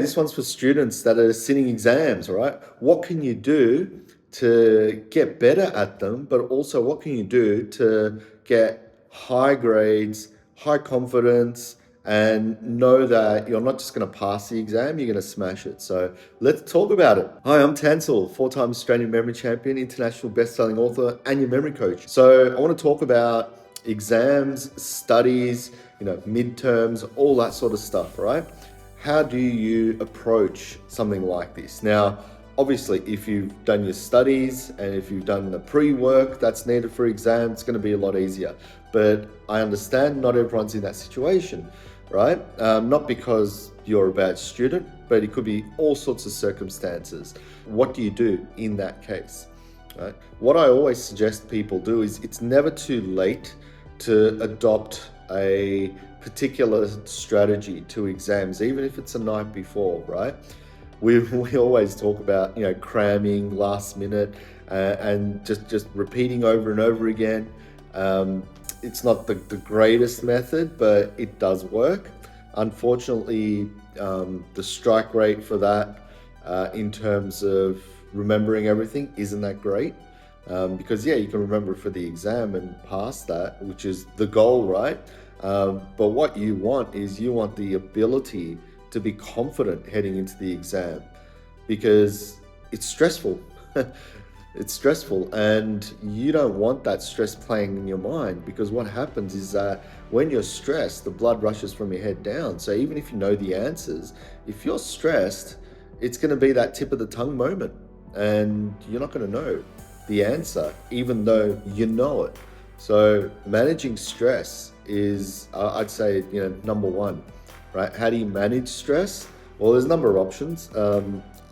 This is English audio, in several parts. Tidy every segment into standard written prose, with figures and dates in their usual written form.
This one's for students that are sitting exams, all right? What can you do to get better at them, but also what can you do to get high grades, high confidence, and know that you're not just going to pass the exam, you're going to smash it. So let's talk about it. Hi, I'm Tansel, four-time Australian memory champion, international best-selling author, and your memory coach. So I want to talk about exams, studies, midterms, all that sort of stuff, right? How do you approach something like this? Now, obviously, if you've done your studies and if you've done the pre-work that's needed for exam, it's going to be a lot easier. But I understand not everyone's in that situation, right? Not because you're a bad student, but it could be all sorts of circumstances. What do you do in that case? Right? What I always suggest people do is it's never too late to adopt a particular strategy to exams, even if it's a night before, right? We always talk about cramming last minute and just repeating over and over again. It's not the greatest method, but it does work. Unfortunately, the strike rate for that in terms of remembering everything isn't that great. Because you can remember for the exam and pass that, which is the goal, right? But what you want is the ability to be confident heading into the exam, because it's stressful. It's stressful, and you don't want that stress playing in your mind, because what happens is that when you're stressed, the blood rushes from your head down. So even if you know the answers, if you're stressed, it's going to be that tip of the tongue moment, and you're not going to know the answer, even though you know it. So managing stress is, I'd say, number one, right? How do you manage stress? Well, there's a number of options. I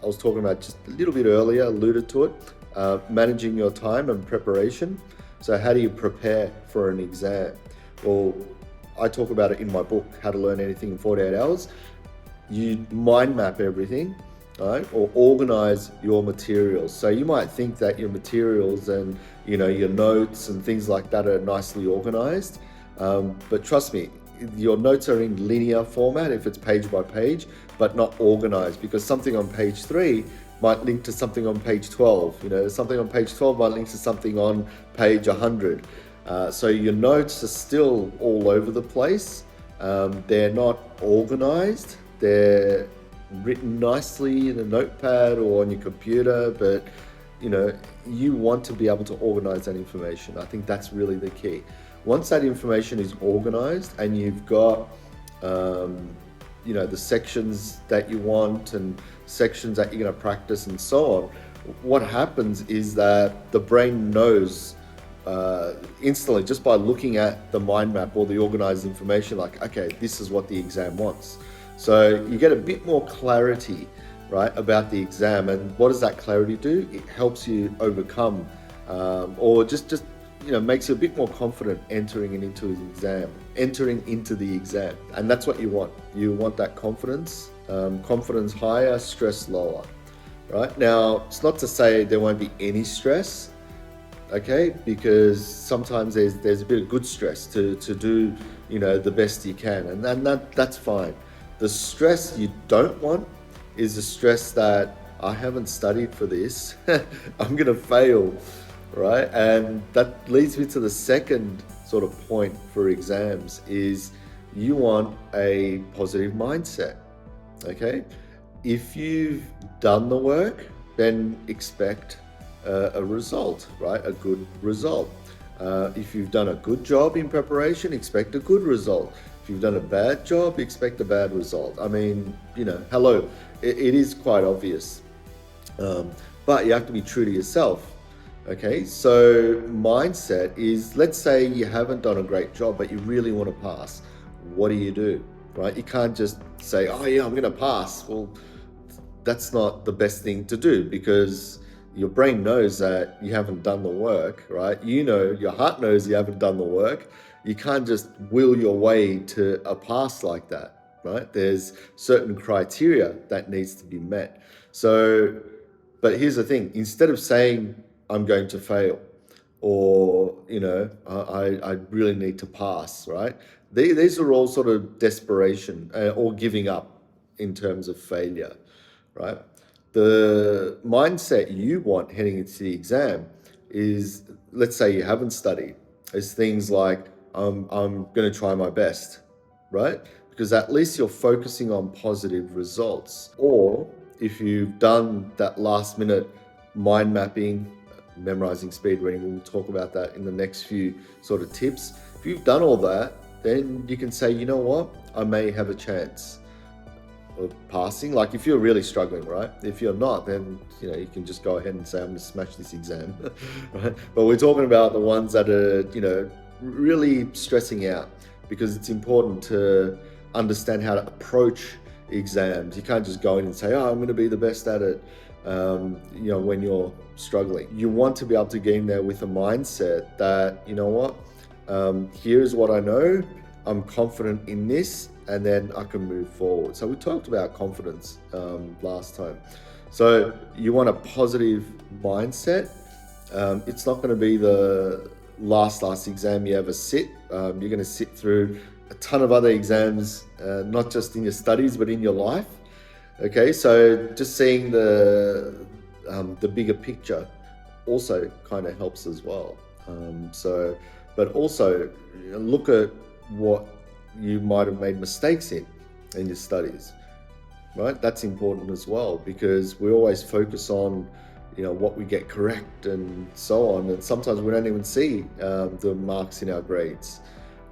was talking about just a little bit earlier, alluded to it, managing your time and preparation. So how do you prepare for an exam? Well, I talk about it in my book, How to Learn Anything in 48 Hours. You mind map everything, right? Or organize your materials. So you might think that your materials and your notes and things like that are nicely organized, but trust me, your notes are in linear format if it's page by page, but not organized, because something on page 3 might link to something on page 12. Something on page 12 might link to something on page 100. So your notes are still all over the place. They're not organized. They're written nicely in a notepad or on your computer, but you want to be able to organize that information. I think that's really the key. Once that information is organized and you've got the sections that you want and sections that you're going to practice and so on, what happens is that the brain knows instantly, just by looking at the mind map or the organized information, like, okay, this is what the exam wants. So you get a bit more clarity, right, about the exam. And what does that clarity do? It helps you overcome or just makes you a bit more confident entering into the exam. And that's what you want. You want that confidence. Confidence higher, stress lower, right? Now, it's not to say there won't be any stress, okay? Because sometimes there's a bit of good stress to do, the best you can. And then that's fine. The stress you don't want is the stress that I haven't studied for this. I'm going to fail, right? And that leads me to the second sort of point for exams is you want a positive mindset, okay? If you've done the work, then expect a result, right? A good result. If you've done a good job in preparation, expect a good result. If you've done a bad job, expect a bad result. I mean, hello, it is quite obvious. But you have to be true to yourself. Okay, so mindset is, let's say you haven't done a great job, but you really want to pass. What do? Right? You can't just say, oh yeah, I'm going to pass. Well, that's not the best thing to do, because your brain knows that you haven't done the work, right? Your heart knows you haven't done the work. You can't just will your way to a pass like that, right? There's certain criteria that needs to be met. So, but here's the thing, instead of saying, I'm going to fail, or, I really need to pass, right? These are all sort of desperation or giving up in terms of failure, right? The mindset you want heading into the exam is, let's say you haven't studied, is things like, I'm going to try my best, right? Because at least you're focusing on positive results. Or if you've done that last minute mind mapping, memorizing, speed reading, we'll talk about that in the next few sort of tips. If you've done all that, then you can say, you know what, I may have a chance of passing. Like if you're really struggling, right? If you're not, then you can just go ahead and say, I'm going to smash this exam, right? But we're talking about the ones that are really stressing out, because it's important to understand how to approach exams. You can't just go in and say, oh, I'm going to be the best at it. When you're struggling, you want to be able to get in there with a mindset that, you know what, here's what I know, I'm confident in this, and then I can move forward. So we talked about confidence last time. So you want a positive mindset. It's not going to be the last exam you ever sit. You're going to sit through a ton of other exams, not just in your studies, but in your life. Okay, so just seeing the bigger picture also kind of helps as well. But also look at what you might have made mistakes in your studies, right? That's important as well, because we always focus on what we get correct and so on, and sometimes we don't even see the marks in our grades,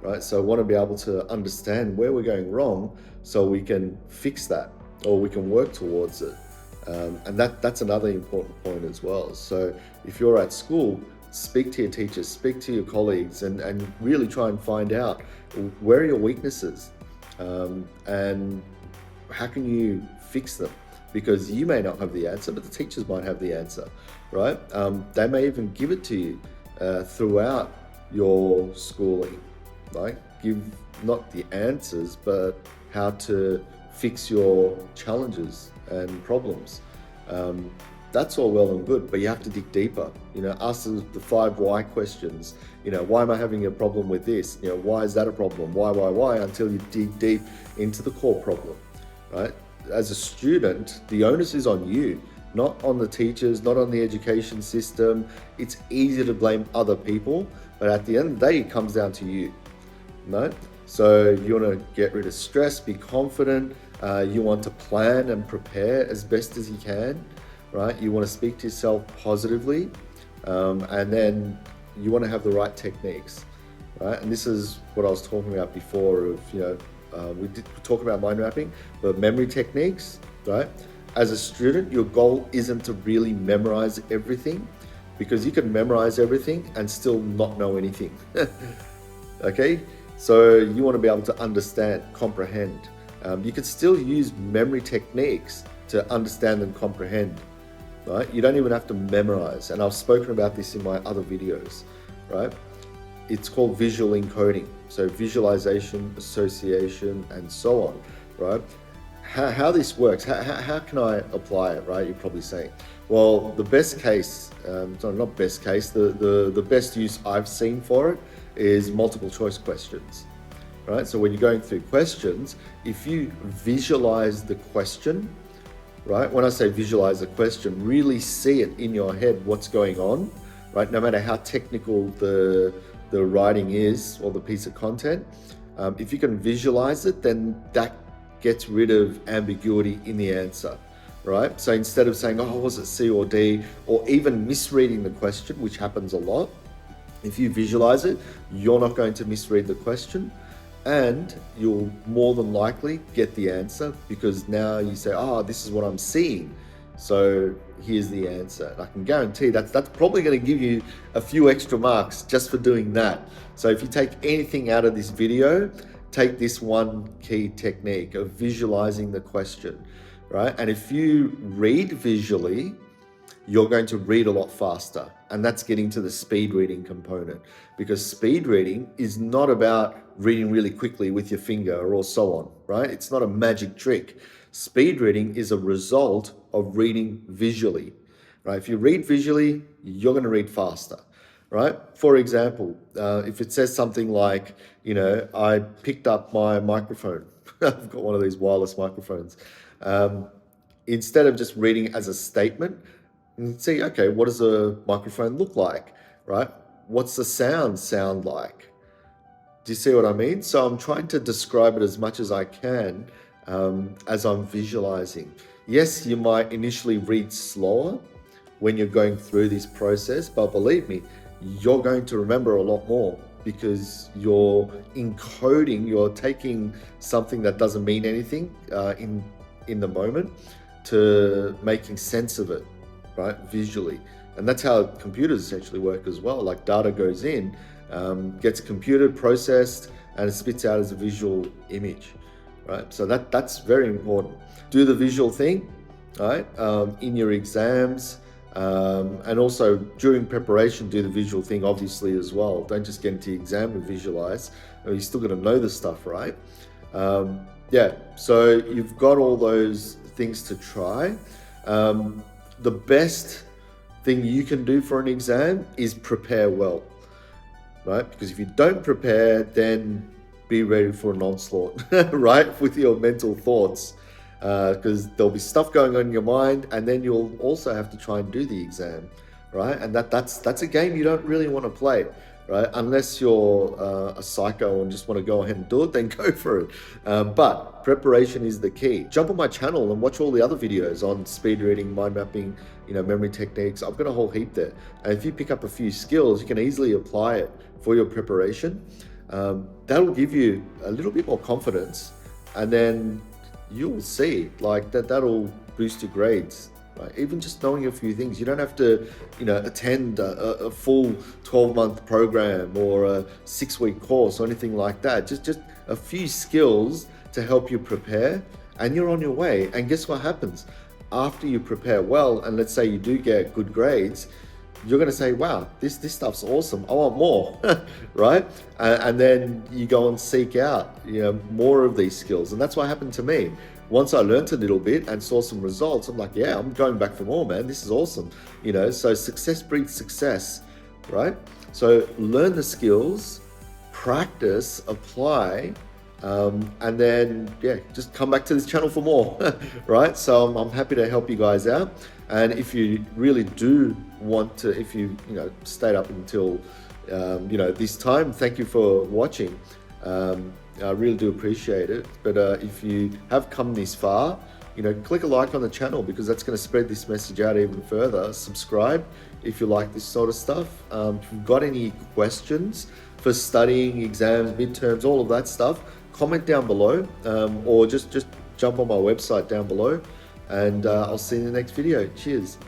right? So I want to be able to understand where we're going wrong so we can fix that, or we can work towards it. And that's another important point as well. So if you're at school, speak to your teachers, speak to your colleagues, and really try and find out where are your weaknesses, and how can you fix them, because you may not have the answer, but the teachers might have the answer, right? They may even give it to you throughout your schooling, right? Give not the answers, but how to fix your challenges and problems. That's all well and good, but you have to dig deeper. Ask the 5 why questions. Why am I having a problem with this? Why is that a problem? Why? Until you dig deep into the core problem, right? As a student, the onus is on you, not on the teachers, not on the education system. It's easy to blame other people, but at the end of the day, it comes down to you, right? So you want to get rid of stress, be confident. You want to plan and prepare as best as you can, right? You want to speak to yourself positively, and then you want to have the right techniques, right? And this is what I was talking about before of, we talk about mind mapping, but memory techniques, right? As a student, your goal isn't to really memorize everything, because you can memorize everything and still not know anything. Okay? So you want to be able to understand, comprehend. You can still use memory techniques to understand and comprehend, right? You don't even have to memorize. And I've spoken about this in my other videos, right? It's called visual encoding. So visualization, association, and so on, right? How this works, how can I apply it, right? You're probably saying, well, the best case, not best case, the best use I've seen for it is multiple choice questions, right? So when you're going through questions, if you visualize the question, right? When I say visualize the question, really see it in your head, what's going on, right? No matter how technical the writing is or the piece of content, if you can visualize it, then that gets rid of ambiguity in the answer, right? So instead of saying, oh, was it C or D, or even misreading the question, which happens a lot, if you visualize it, you're not going to misread the question, and you'll more than likely get the answer, because now you say, oh, this is what I'm seeing, so here's the answer. And I can guarantee that's probably going to give you a few extra marks just for doing that. So if you take anything out of this video, take this one key technique of visualizing the question, right? And if you read visually, you're going to read a lot faster. And that's getting to the speed reading component, because speed reading is not about reading really quickly with your finger or so on, right? It's not a magic trick. Speed reading is a result of reading visually, right? If you read visually, you're going to read faster, right? For example, if it says something like, I picked up my microphone, I've got one of these wireless microphones. Um, Instead of just reading it as a statement, and see, okay, what does a microphone look like, right? What's the sound like? Do you see what I mean? So I'm trying to describe it as much as I can as I'm visualizing. Yes, you might initially read slower when you're going through this process, but believe me, you're going to remember a lot more because you're encoding, you're taking something that doesn't mean anything in the moment to making sense of it, right, visually. And that's how computers essentially work as well. Like data goes in, gets computed, processed, and it spits out as a visual image, right? So that's very important. Do the visual thing, right, in your exams, and also during preparation, do the visual thing obviously as well. Don't just get into the exam and visualize. You still got to know the stuff, right? Yeah, so you've got all those things to try. The best thing you can do for an exam is prepare well, right? Because if you don't prepare, then be ready for an onslaught, right? With your mental thoughts, because there'll be stuff going on in your mind, and then you'll also have to try and do the exam, right? And that's a game you don't really want to play, right? Unless you're a psycho and just want to go ahead and do it, then go for it. But preparation is the key. Jump on my channel and watch all the other videos on speed reading, mind mapping, memory techniques. I've got a whole heap there. And if you pick up a few skills, you can easily apply it for your preparation. That'll give you a little bit more confidence, and then you'll see like that'll boost your grades. Right? Even just knowing a few things, you don't have to, attend a full 12-month program or a 6-week course or anything like that. Just a few skills to help you prepare, and you're on your way. And guess what happens? After you prepare well, and let's say you do get good grades, you're going to say, wow, this stuff's awesome. I want more, right? And then you go and seek out, more of these skills. And that's what happened to me. Once I learned a little bit and saw some results, I'm like, yeah, I'm going back for more, man. This is awesome. So success breeds success, right? So learn the skills, practice, apply, and then, just come back to this channel for more, right? So I'm happy to help you guys out. And if you really do want to, if you, stayed up until, this time, thank you for watching. I really do appreciate it. But if you have come this far, click a like on the channel, because that's going to spread this message out even further. Subscribe if you like this sort of stuff. If you've got any questions for studying, exams, midterms, all of that stuff, comment down below, or just jump on my website down below, and I'll see you in the next video. Cheers.